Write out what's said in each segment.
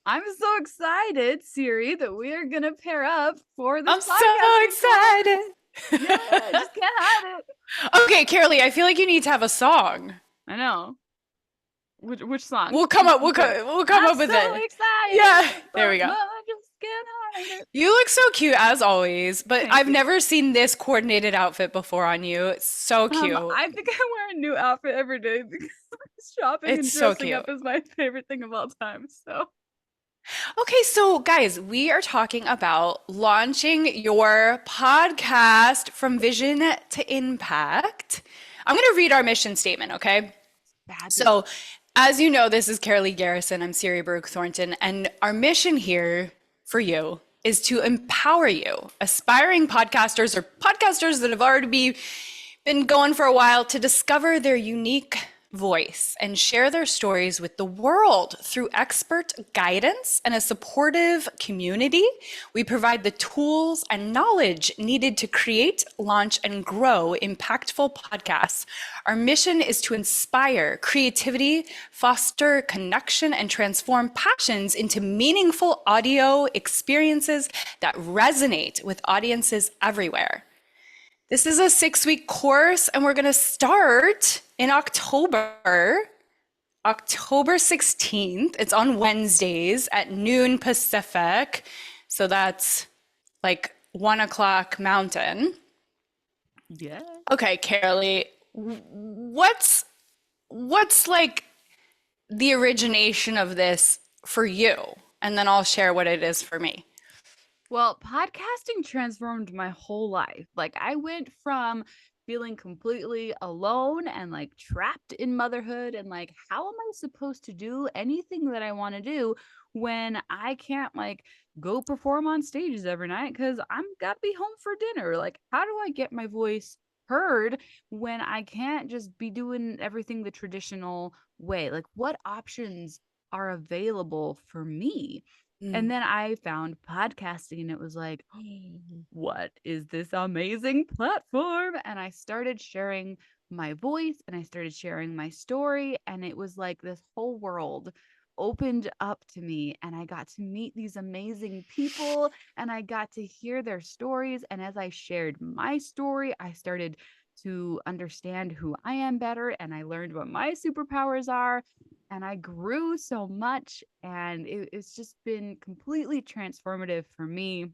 I'm so excited, Siri, that we are gonna pair up for this I'm podcast. so excited. Yeah, I just can't hide it. Okay, Karaleigh, I feel like you need to have a song. I know. Which song? We'll come up. We'll Good. co- we'll come I'm up with so it. Yeah, excited, there but we go. I just can't hide it. You look so cute as always, but Thank I've you. never seen this coordinated outfit before on you. It's so cute. I think I wear a new outfit every day because shopping It's and so dressing cute. up is my favorite thing of all time. So, Okay, so guys, we are talking about launching your podcast from vision to impact. I'm going to read our mission statement, okay? fabulous. So, as you know, this is Karaleigh Garrison. I'm Siri Baruch Thornton, and our mission here for you is to empower you, aspiring podcasters or podcasters that have already been going for a while, to discover their unique voice and share their stories with the world through expert guidance and a supportive community. We provide the tools and knowledge needed to create, launch, and grow impactful podcasts. Our mission is to inspire creativity, foster connection, and transform passions into meaningful audio experiences that resonate with audiences everywhere. This is a 6-week course, and we're going to start in October 16th. It's on Wednesdays at noon Pacific. So that's like 1 o'clock Mountain. Yeah. Okay, Carolee, what's like the origination of this for you? And then I'll share what it is for me. Well, podcasting transformed my whole life. Like, I went from feeling completely alone and like trapped in motherhood, and like, how am I supposed to do anything that I want to do when I can't like go perform on stages every night because I'm gotta be home for dinner? Like, how do I get my voice heard when I can't just be doing everything the traditional way? Like, what options are available for me? And Mm. then I found podcasting and it was like, what is this amazing platform? And I started sharing my voice and I started sharing my story. And it was like this whole world opened up to me. And I got to meet these amazing people and I got to hear their stories. And as I shared my story, I started to understand who I am better. And I learned what my superpowers are, and I grew so much, and it's just been completely transformative for me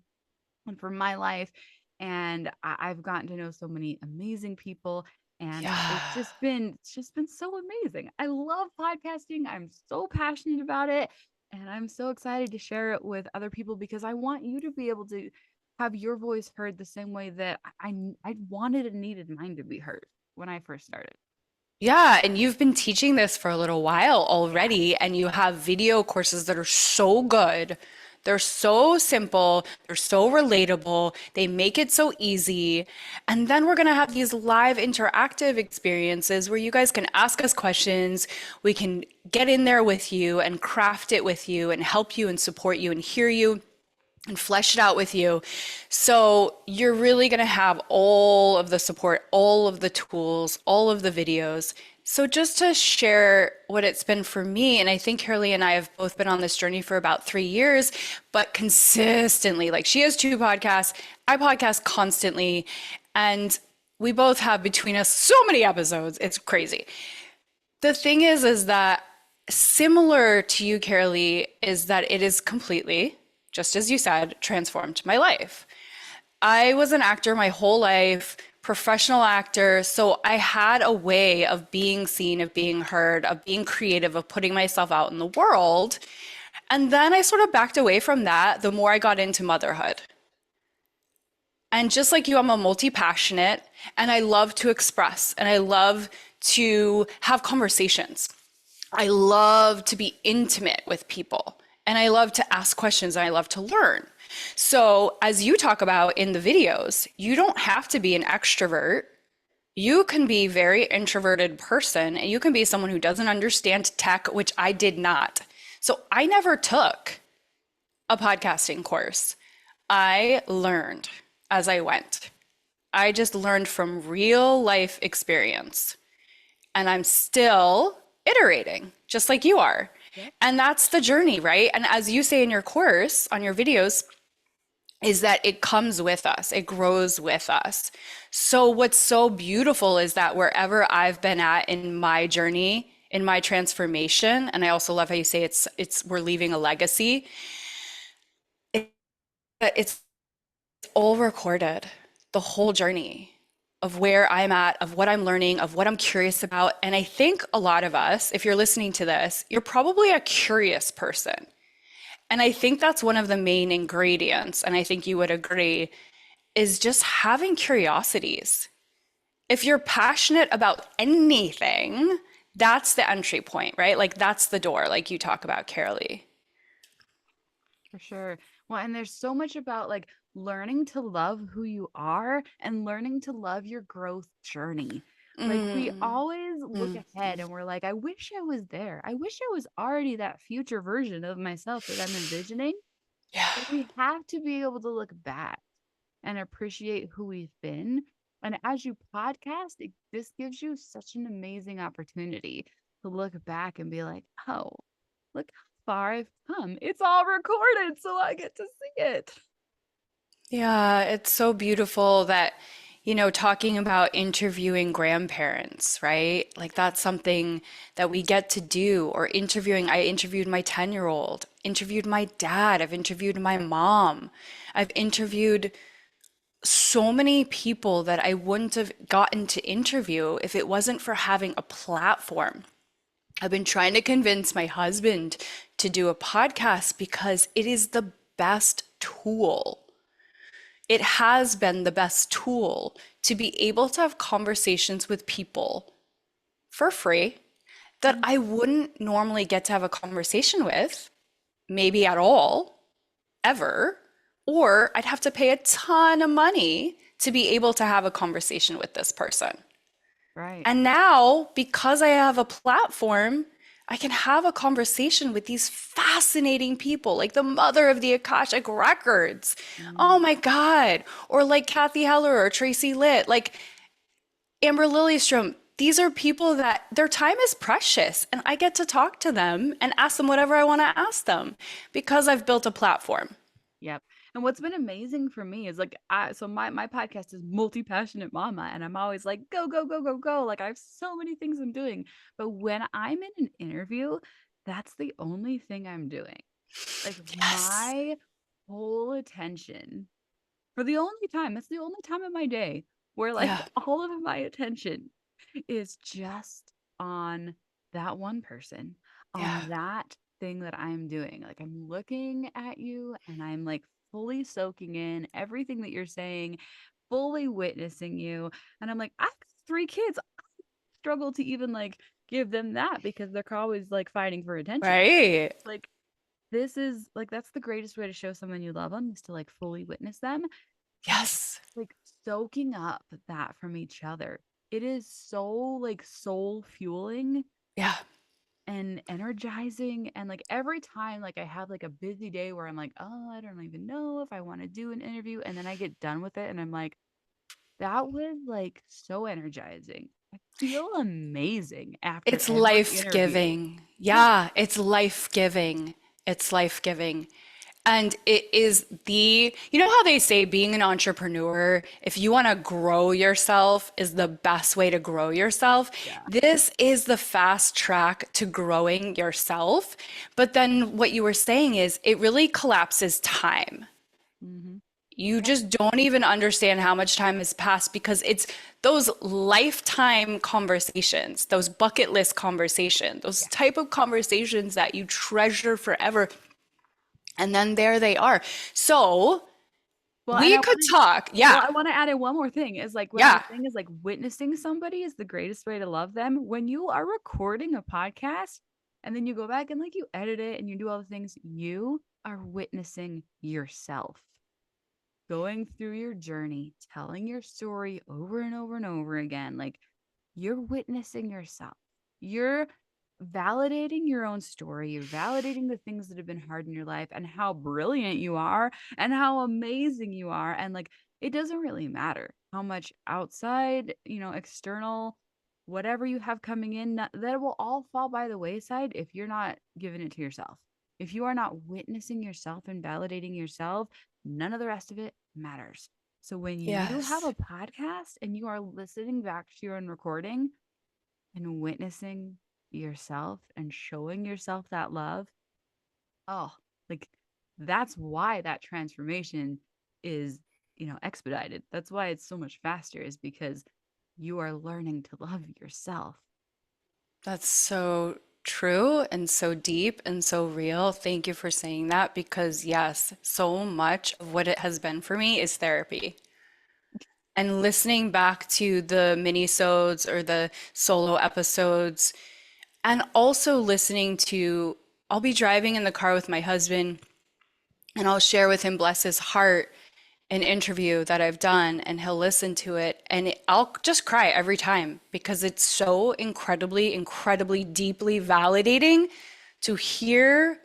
and for my life. And I've gotten to know so many amazing people, and Yeah. it's just been so amazing. I love podcasting. I'm so passionate about it, and I'm so excited to share it with other people because I want you to be able to have your voice heard the same way that I wanted and needed mine to be heard when I first started. Yeah, and you've been teaching this for a little while already, and you have video courses that are so good. They're so simple, they're so relatable, they make it so easy. And then we're gonna have these live interactive experiences where you guys can ask us questions. We can get in there with you and craft it with you and help you and support you and hear you and flesh it out with you. So you're really going to have all of the support, all of the tools, all of the videos. So just to share what it's been for me, and I think Karaleigh and I have both been on this journey for about 3 years, but consistently, like she has 2 podcasts, I podcast constantly, and we both have between us so many episodes. It's crazy. The thing is that similar to you, Karaleigh, is that it is completely, just as you said, transformed my life. I was an actor my whole life, professional actor, so I had a way of being seen, of being heard, of being creative, of putting myself out in the world. And then I sort of backed away from that the more I got into motherhood. And just like you, I'm a multi-passionate and I love to express and I love to have conversations. I love to be intimate with people and I love to ask questions and I love to learn. So, as you talk about in the videos, you don't have to be an extrovert. You can be a very introverted person and you can be someone who doesn't understand tech, which I did not. So, I never took a podcasting course. I learned as I went. I just learned from real life experience. And I'm still iterating, just like you are. Yep. And that's the journey, right? And as you say in your course, on your videos, is that it comes with us, it grows with us. So, what's so beautiful is that wherever I've been at in my journey, in my transformation, and I also love how you say it's we're leaving a legacy, it, it's all recorded, the whole journey of where I'm at, of what I'm learning, of what I'm curious about. And I think a lot of us, if you're listening to this, you're probably a curious person. And I think that's one of the main ingredients, and I think you would agree, is just having curiosities. If you're passionate about anything, that's the entry point, right? Like that's the door, like you talk about, Carolee. For sure. Well, and there's so much about like learning to love who you are and learning to love your growth journey. Like we Mm, always look mm, ahead and we're like, I wish I was there. I wish I was already that future version of myself that I'm envisioning. yeah, But we have to be able to look back and appreciate who we've been. And as you podcast, this gives you such an amazing opportunity to look back and be like, oh, look how far I've come. It's all recorded, so I get to see it. yeah. It's so beautiful that, talking about interviewing grandparents, right? Like that's something that we get to do, or interviewing. I interviewed my 10-year-old, interviewed my dad, I've interviewed my mom, I've interviewed so many people that I wouldn't have gotten to interview if it wasn't for having a platform. I've been trying to convince my husband to do a podcast because it is the best tool. It has been the best tool to be able to have conversations with people for free that Mhm. I wouldn't normally get to have a conversation with, maybe at all, ever, or I'd have to pay a ton of money to be able to have a conversation with this person. Right. And now, because I have a platform, I can have a conversation with these fascinating people, like the mother of the Akashic Records. Oh Mm. my God. Or like Kathy Heller or Tracy Litt, like Amber Lillystrom. These are people that their time is precious, and I get to talk to them and ask them whatever I want to ask them because I've built a platform. Yep. And what's been amazing for me is like my podcast is multi-passionate mama and I'm always like go go go go go like I have so many things I'm doing. But when I'm in an interview, that's the only thing I'm doing. Like Yes. my whole attention for the only time, that's the only time of my day where like Yeah. all of my attention is just on that one person, on Yeah. that thing that I'm doing. Like I'm looking at you and I'm like fully soaking in everything that you're saying, fully witnessing you. And I'm like, I've got 3 kids. I struggle to even like give them that because they're always like fighting for attention. Right. Like this is like that's the greatest way to show someone you love them is to like fully witness them and Yes. like soaking up that from each other. It is so like soul fueling Yeah. and energizing. And like every time like I have like a busy day where I'm like, oh, I don't even know if I want to do an interview. And then I get done with it and I'm like, that was like so energizing. I feel amazing after It's every interview. life-giving. Yeah. Yeah, it's life-giving. It's life-giving. And it is you know how they say being an entrepreneur, if you want to grow yourself, is the best way to grow yourself. Yeah. This is the fast track to growing yourself. But then what you were saying is it really collapses time. Mm-hmm. You Yep. just don't even understand how much time has passed because it's those lifetime conversations, those bucket list conversations, those Yeah. type of conversations that you treasure forever. And then there they are. So Well, and we I could want to talk. Well, Yeah. I wanna add in one more thing is, like, what I was Yeah. saying is, like, witnessing somebody is the greatest way to love them. When you are recording a podcast and then you go back and, like, you edit it and you do all the things, you are witnessing yourself going through your journey, telling your story over and over and over again. Like, you're witnessing yourself. You're validating your own story. You're validating the things that have been hard in your life and how brilliant you are and how amazing you are. And like, it doesn't really matter how much outside, external whatever you have coming in, that will all fall by the wayside if you're not giving it to yourself. If you are not witnessing yourself and validating yourself, none of the rest of it matters. So when you have Yes. a podcast and you are listening back to your own recording and witnessing yourself and showing yourself that love, oh, like that's why that transformation is, expedited. That's why it's so much faster, is because you are learning to love yourself. That's so true and so deep and so real. Thank you for saying that because, yes, so much of what it has been for me is therapy. And listening back to the mini-sodes or the solo episodes, and also listening to, I'll be driving in the car with my husband and I'll share with him, bless his heart, an interview that I've done, and he'll listen to it. And I'll just cry every time because it's so incredibly, incredibly deeply validating to hear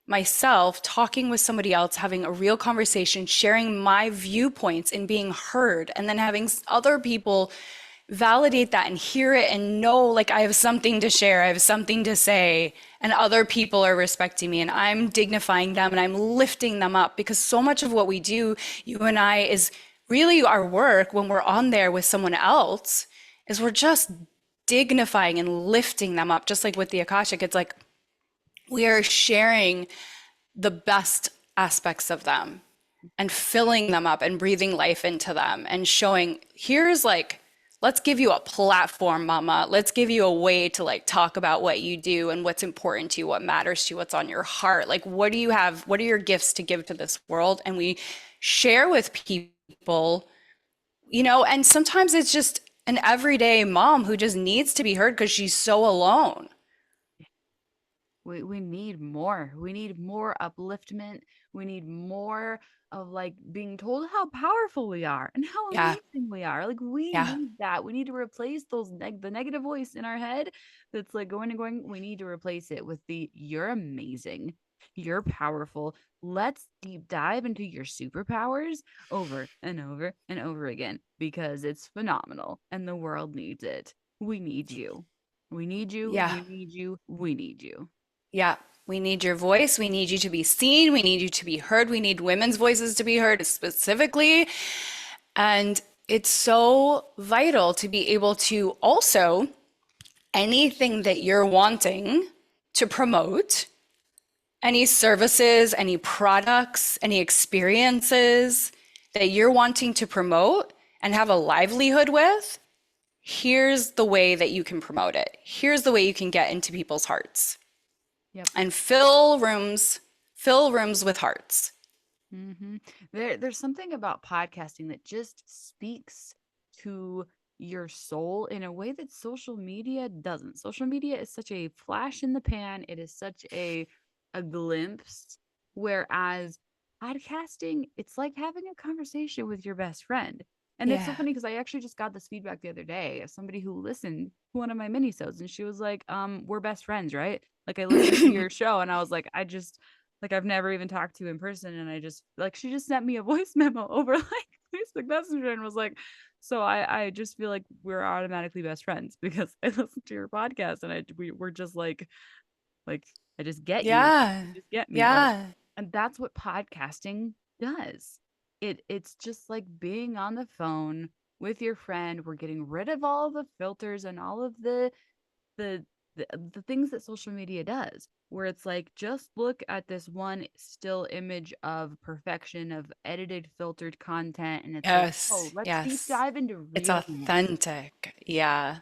myself talking with somebody else, having a real conversation, sharing my viewpoints and being heard, and then having other people validate that and hear it and know like I have something to share, I have something to say, and other people are respecting me and I'm dignifying them and I'm lifting them up because so much of what we do, you and I, is really our work when we're on there with someone else, is we're just dignifying and lifting them up, just like with the Akashic. It's like we are sharing the best aspects of them and filling them up and breathing life into them and showing, here's like, let's give you a platform, mama. Let's give you a way to like talk about what you do and what's important to you, what matters to you, what's on your heart. Like, what do you have? What are your gifts to give to this world? And we share with people, and sometimes it's just an everyday mom who just needs to be heard because she's so alone. We need more. We need more upliftment. We need more of like being told how powerful we are and how Yeah. amazing we are. Like we Yeah. need that. We need to replace the negative voice in our head that's like going and going. We need to replace it with the you're amazing. You're powerful. Let's deep dive into your superpowers over and over and over again because it's phenomenal and the world needs it. We need you. We need you. Yeah. We need you. We need you. Yeah, we need your voice. We need you to be seen. We need you to be heard. We need women's voices to be heard specifically. And it's so vital to be able to also, anything that you're wanting to promote, any services, any products, any experiences that you're wanting to promote and have a livelihood with, here's the way that you can promote it. Here's the way you can get into people's hearts Yep. and fill rooms with hearts. Mm-hmm. There's something about podcasting that just speaks to your soul in a way that social media doesn't. Social media is such a flash in the pan. It is such a glimpse. Whereas podcasting, it's like having a conversation with your best friend. And it's so Yeah. funny because I actually just got this feedback the other day of somebody who listened to one of my minisodes and she was like, we're best friends, right? Like I listened to your show and I was like, like I've never even talked to in person. And I just like she just sent me a voice memo over like Facebook Messenger and was like, so I just feel like we're automatically best friends because I listened to your podcast and we're just like I just get you. Yeah. You just get me. Like, Yeah. and that's what podcasting does. It's just like being on the phone with your friend. We're getting rid of all the filters and all of the the things that social media does, where it's like just look at this one still image of perfection of edited filtered content and it's like, oh, Yes. let's deep Yes. dive into It's realness. authentic. Yeah.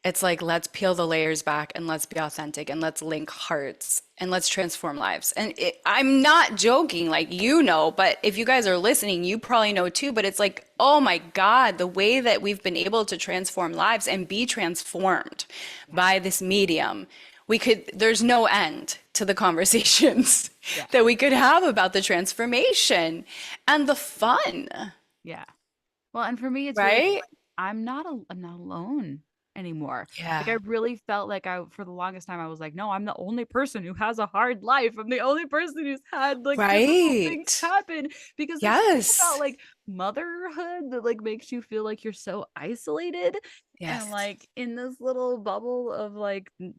It's like, let's peel the layers back and let's be authentic and let's link hearts and let's transform lives. And I'm not joking, like, but if you guys are listening, you probably know too. But it's like, oh my God, the way that we've been able to transform lives and be transformed Yeah. by this medium, there's no end to the conversations Yeah. that we could have about the transformation and the fun, Yeah. Well, and for me it's really right? like I'm not alone. anymore. Like I Yeah. really felt like for the longest time I was like, no, I'm the only person who has a hard life. I'm the only person who's had like difficult things Right. happen, because there's something about Yes. like motherhood that like makes you feel like you're so isolated and Yes. like in this little bubble of like I'm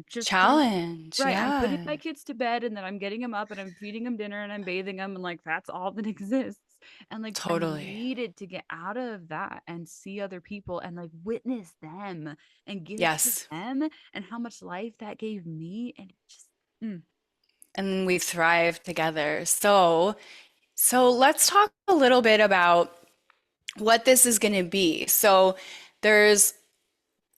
just putting Challenge. right, I'm putting Yeah. my kids to bed and then I'm getting them up and I'm feeding them dinner and I'm bathing them and like that's all that exists. And like I Totally. needed to get out of that and see other people and like witness them and give to Yes. them and how much life that gave me. And it just mm, And we thrive together. So let's talk a little bit about what this is going to be. So there's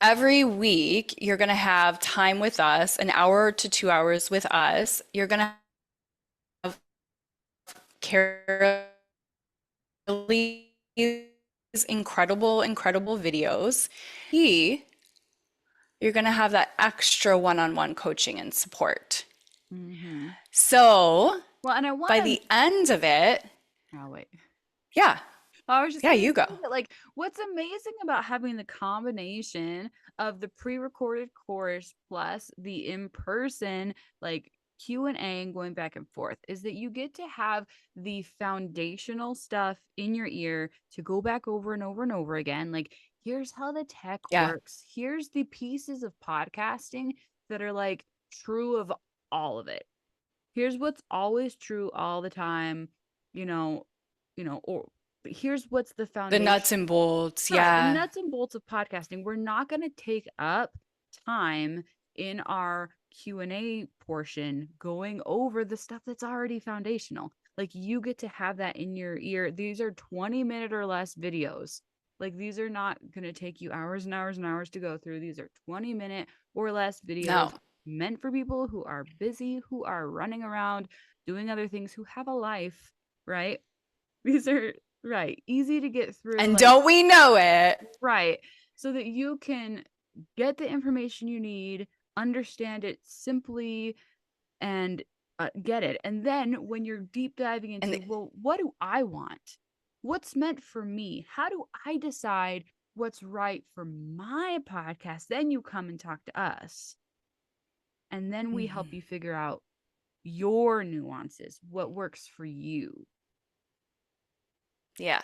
every week you're going to have time with us, an hour to 2 hours with us. You're going to have Carolie's incredible, incredible videos. You're going to have that extra one-on-one coaching and support. mhm. So Well, and I want by to the end of it, oh wait. yeah, I was just yeah, gonna you go. say that, like, what's amazing about having the combination of the pre-recorded course plus the in-person, like, Q&A and going back and forth is that you get to have the foundational stuff in your ear to go back over and over and over again. Like, here's how the tech Yeah, works. Here's the pieces of podcasting that are, like, true of all of it. Here's what's always true all the time, you know, or but here's what's the the foundation. nuts and bolts. Right, the Yeah, nuts and bolts of podcasting. We're not going to take up time in our Q&A portion going over the stuff that's already foundational. Like you get to have that in your ear. These are 20-minute or less videos. Like these are not going to take you hours and hours and hours to go through. These are 20-minute or less videos no. meant for people who are busy, who are running around, doing other things, who have a life, right? These are right, easy to get through, And like don't we know it? right, so that you can get the information you need, understand it simply, and get it. And then when you're deep diving And into, well, what do I want? What's meant for me? How do I decide what's right for my podcast? Then you come and talk to us. And then we help Mhm. you figure out your nuances, what works for you. Yeah,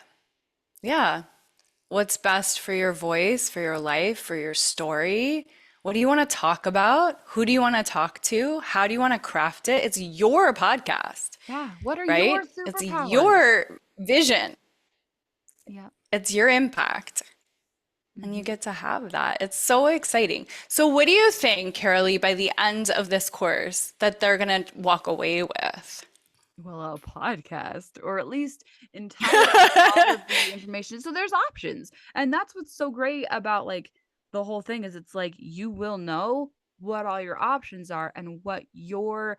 yeah. What's best for your voice, for your life, for your story? What do you want to talk about? Who do you want to talk to? How do you want to craft it? It's your podcast, Yeah. What are your right? It's superpowers? your vision, Yeah. it's your impact, and you Mhm. get to have that. It's so exciting. So, what do you think, Carolee, by the end of this course that they're going to walk away with? Well, a podcast, or at least entirely all of the information. So there's options. And that's what's so great about like the whole thing is it's like you will know what all your options are and what you're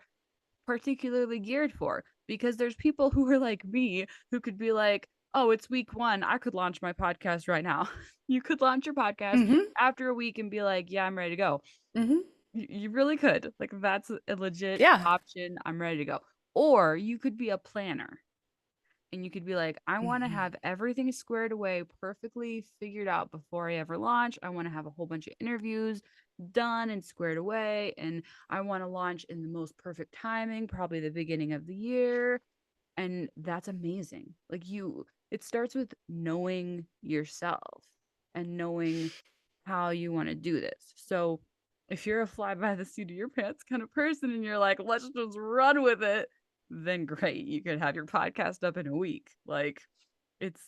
particularly geared for. Because there's people who are like me who could be like, oh, it's week one. I could launch my podcast right now. You could launch your podcast Hmm. after a week and be like, yeah, I'm ready to go. Hmm. You really could. Like that's a legit Yeah. option. I'm ready to go. Or you could be a planner and you could be like, I want to Hmm. have everything squared away, perfectly figured out before I ever launch. I want to have a whole bunch of interviews done and squared away. And I want to launch in the most perfect timing, probably the beginning of the year. And that's amazing. Like it starts with knowing yourself and knowing how you want to do this. So if you're a fly by the seat of your pants kind of person and you're like, let's just run with it, then great. You could have your podcast up in a week. Like it's,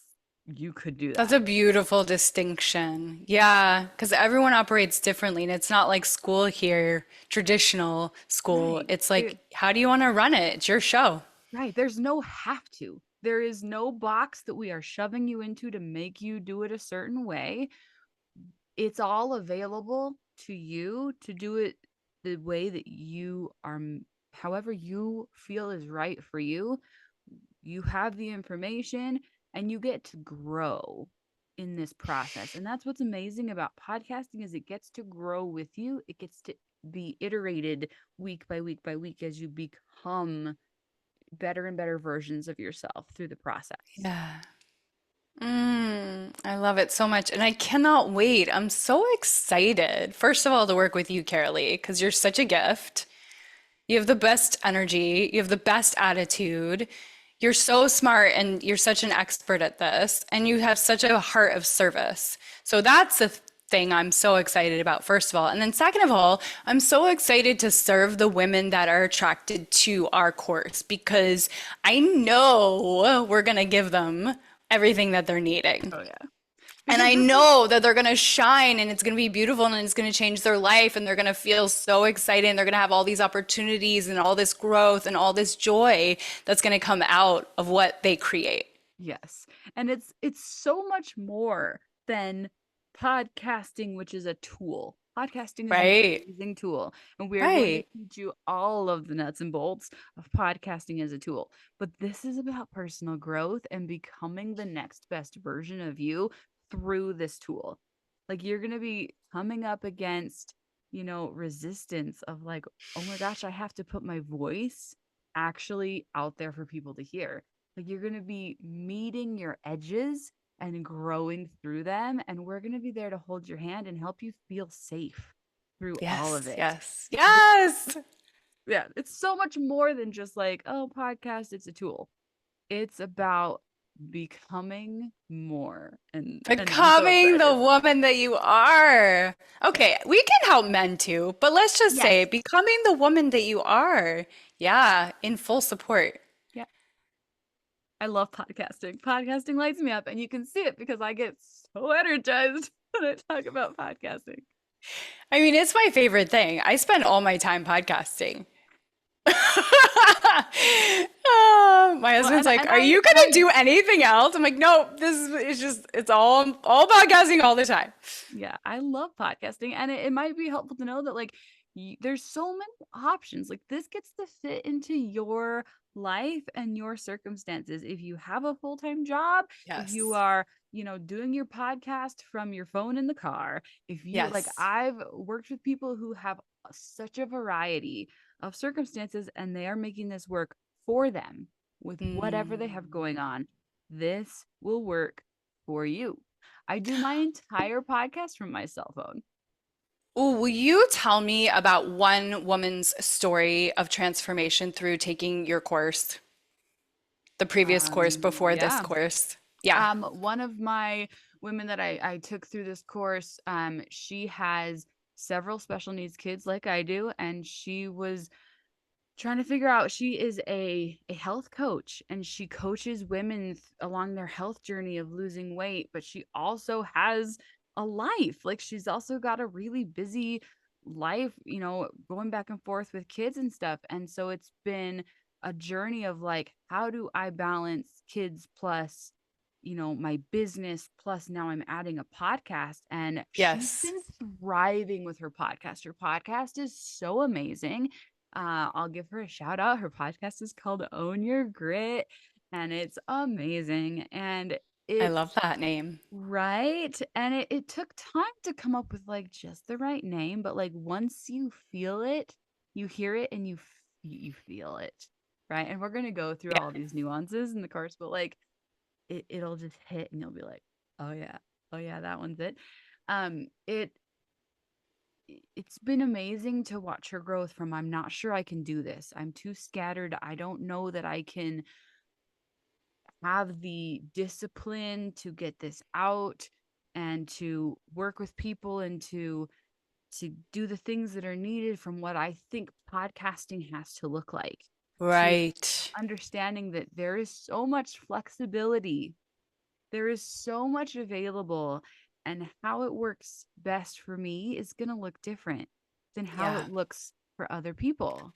you could do That's that. a beautiful distinction. Yeah, because everyone operates differently, and it's not like school here, traditional school. Right. It's like, how do you want to run it? It's your show. Right. There's no have to. There is no box that we are shoving you into to make you do it a certain way. It's all available to you to do it the way that you are, however you feel is right for you. You have the information and you get to grow in this process. And that's what's amazing about podcasting is it gets to grow with you. It gets to be iterated week by week by week as you become better and better versions of yourself through the process. Yeah. I love it so much. And I cannot wait. I'm so excited, first of all, to work with you, Carolee, because you're such a gift. You have the best energy, you have the best attitude. You're so smart and you're such an expert at this, and you have such a heart of service. So that's the thing I'm so excited about, first of all. And then, second of all, I'm so excited to serve the women that are attracted to our course because I know we're going to give them everything that they're needing. Oh yeah. And Because I this is know that they're going to shine and it's going to be beautiful and it's going to change their life and they're going to feel so excited and they're going to have all these opportunities and all this growth and all this joy that's going to come out of what they create. yes. And it's so much more than podcasting, which is a tool. Podcasting is an Right. amazing tool, and we are going to Right. teach you all of the nuts and bolts of podcasting as a tool. But this is about personal growth and becoming the next best version of you through this tool. Like you're going to be coming up against, resistance of like, oh my gosh, I have to put my voice actually out there for people to hear. Like you're going to be meeting your edges and growing through them. And we're going to be there to hold your hand and help you feel safe through all of Yes. it. Yes. Th- Yes. Yeah, it's so much more than just like, oh, podcast, it's a tool. It's about becoming more. And I'm so Becoming the excited. woman that you are. Yeah. Okay, we can help men too, but let's just say Yes. becoming the woman that you are. Yeah, in full support. Yeah. I love podcasting. Podcasting lights me up, and you can see it because I get so energized when I talk about podcasting. I mean, it's my favorite thing. I spend all my time podcasting. My Well, husband's and like, and "Are I you and gonna I do anything else?" I'm like, "No, this is it's just it's all podcasting all the time." Yeah, I love podcasting, and it might be helpful to know that like there's so many options. Like this gets to fit into your life and your circumstances. If you have a full-time job, if you Yes. are, doing your podcast from your phone in the car, if you like, Yes. I've worked with people who have such a variety of circumstances, and they are making this work for them with whatever they have Mm. going on. This will work for you. I do my entire podcast from my cell phone. Ooh, will you tell me about one woman's story of transformation through taking your course, the previous course before this Yeah. course? Yeah. One of my women that I took through this course, she has several special needs kids like I do, and she was trying to figure out, she is a health coach, and she coaches women along their health journey of losing weight, but she also has a life. Like she's also got a really busy life, going back and forth with kids and stuff. And so it's been a journey of like, how do I balance kids plus, my business plus now I'm adding a podcast, and she's Yes. been thriving with her podcast. Her podcast is so amazing. I'll give her a shout out. Her podcast is called Own Your Grit, and it's amazing. And I it's love that name. right. And it took time to come up with like just the right name, but like once you feel it, you hear it, and you feel it. Right. And we're going to go through all Yeah. these nuances in the course, but like it'll just hit and you'll be like, oh yeah, oh yeah, that one's it. It it's been amazing to watch her growth from I'm not sure I can do this. I'm too scattered. I don't know that I can have the discipline to get this out and to work with people and to do the things that are needed from what I think podcasting has to look like. To Right. understanding that there is so much flexibility, there is so much available, and how it works best for me is going to look different than how it Yeah. looks for other people.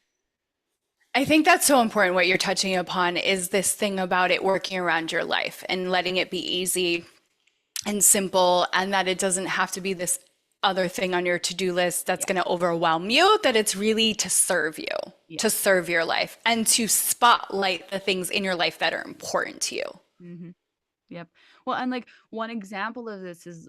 I think that's so important. What you're touching upon is this thing about it working around your life and letting it be easy and simple, and that it doesn't have to be this other thing on your to-do list that's Yeah. going to overwhelm you, that it's really to serve you, to Yes. serve your life, and to spotlight the things in your life that are important to you. Hmm. Yep. Well, and like one example of this is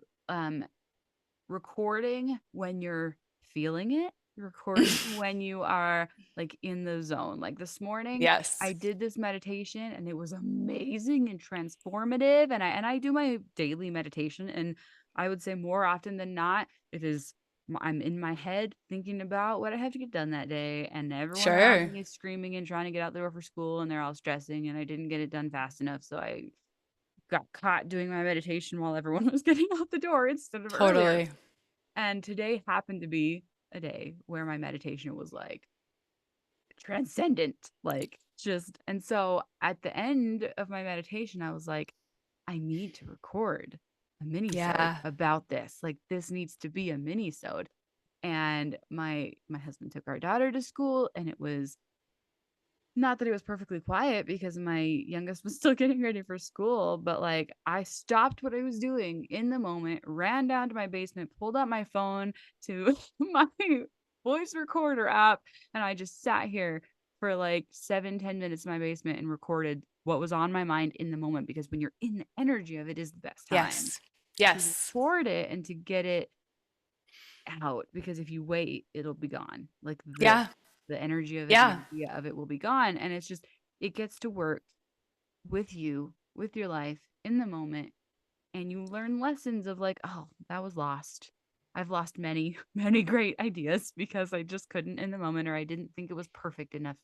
recording when you're feeling it, recording when you are like in the zone. Like this morning, I Yes. did this meditation and it was amazing and transformative. And I do my daily meditation, and I would say more often than not, it is I'm in my head thinking about what I have to get done that day, and everyone around Sure. me is screaming and trying to get out the door for school, and they're all stressing, and I didn't get it done fast enough, so I got caught doing my meditation while everyone was getting out the door instead of earlier. Totally. And today happened to be a day where my meditation was like transcendent, like just. And so at the end of my meditation, I was like, I need to record a mini-sode Yeah. about this. Like this needs to be a mini-sode. And my husband took our daughter to school, and it was not that it was perfectly quiet because my youngest was still getting ready for school, but like I stopped what I was doing in the moment, ran down to my basement, pulled out my phone to my voice recorder app, and I just sat here for like 7-10 minutes in my basement and recorded what was on my mind in the moment, because when you're in the energy of it is the best time Yes. to Yes. record it and to get it out, because if you wait, it'll be gone. Like Yeah. the energy of it, the Yeah. idea of it will be gone. And it's just it gets to work with you, with your life in the moment, and you learn lessons of like, oh, that was lost. I've lost many, many great ideas because I just couldn't in the moment, or I didn't think it was perfect enough,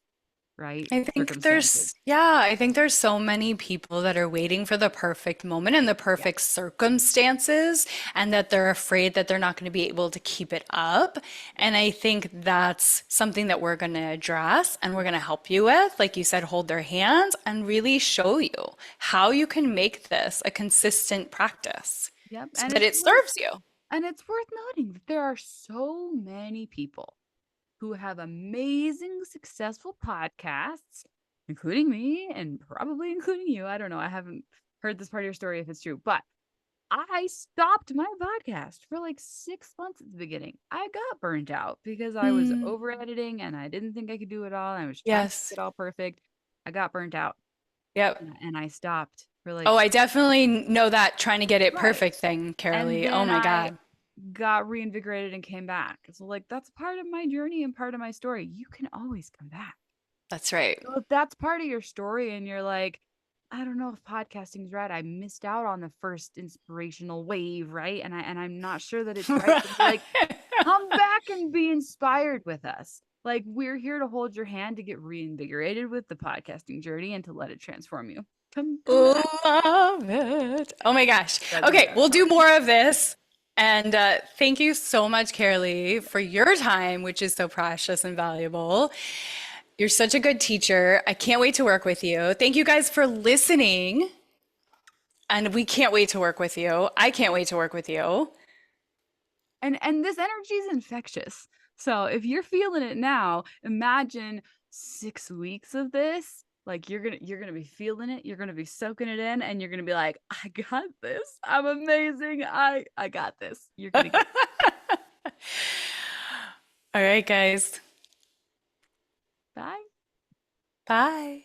right? I think Circumstances. I think there's so many people that are waiting for the perfect moment and the Yeah. perfect circumstances, and that they're afraid that they're not going to be able to keep it up. And I think that's something that we're going to address and we're going to help you with. Like you said, hold their hands and really show you how you can make this a consistent practice Yep. so that it serves you. And it's worth noting that there are so many people who have amazing, successful podcasts, including me and probably including you. I don't know. I haven't heard this part of your story if it's true, but I stopped my podcast for like 6 months at the beginning. I got burnt out because I was Mm, over editing and I didn't think I could do it all. I was trying to yes. make it all perfect. I got burnt out, Yep. and I stopped for like Oh, I definitely know that trying to get it right. perfect thing, And Carolee. Oh then my I God. got reinvigorated and came back. So like that's part of my journey and part of my story. You can always come back. That's right. So if that's part of your story and you're like, I don't know if podcasting's right. I missed out on the first inspirational wave, right? And I'm not sure that it's right. Then be like, come back and be inspired with us. Like we're here to hold your hand to get reinvigorated with the podcasting journey and to let it transform you. Come back. Love it. Oh my gosh. That's my Okay, we'll do backstory. more of this. And thank you so much, Carolee, for your time, which is so precious and valuable. You're such a good teacher. I can't wait to work with you. Thank you guys for listening. And we can't wait to work with you. I can't wait to work with you. And this energy is infectious. So if you're feeling it now, imagine 6 weeks of this. Like you're gonna be feeling it, you're gonna be soaking it in, and you're gonna be like, I got this. I'm amazing. I got this. You're gonna get All right, guys. bye. Bye.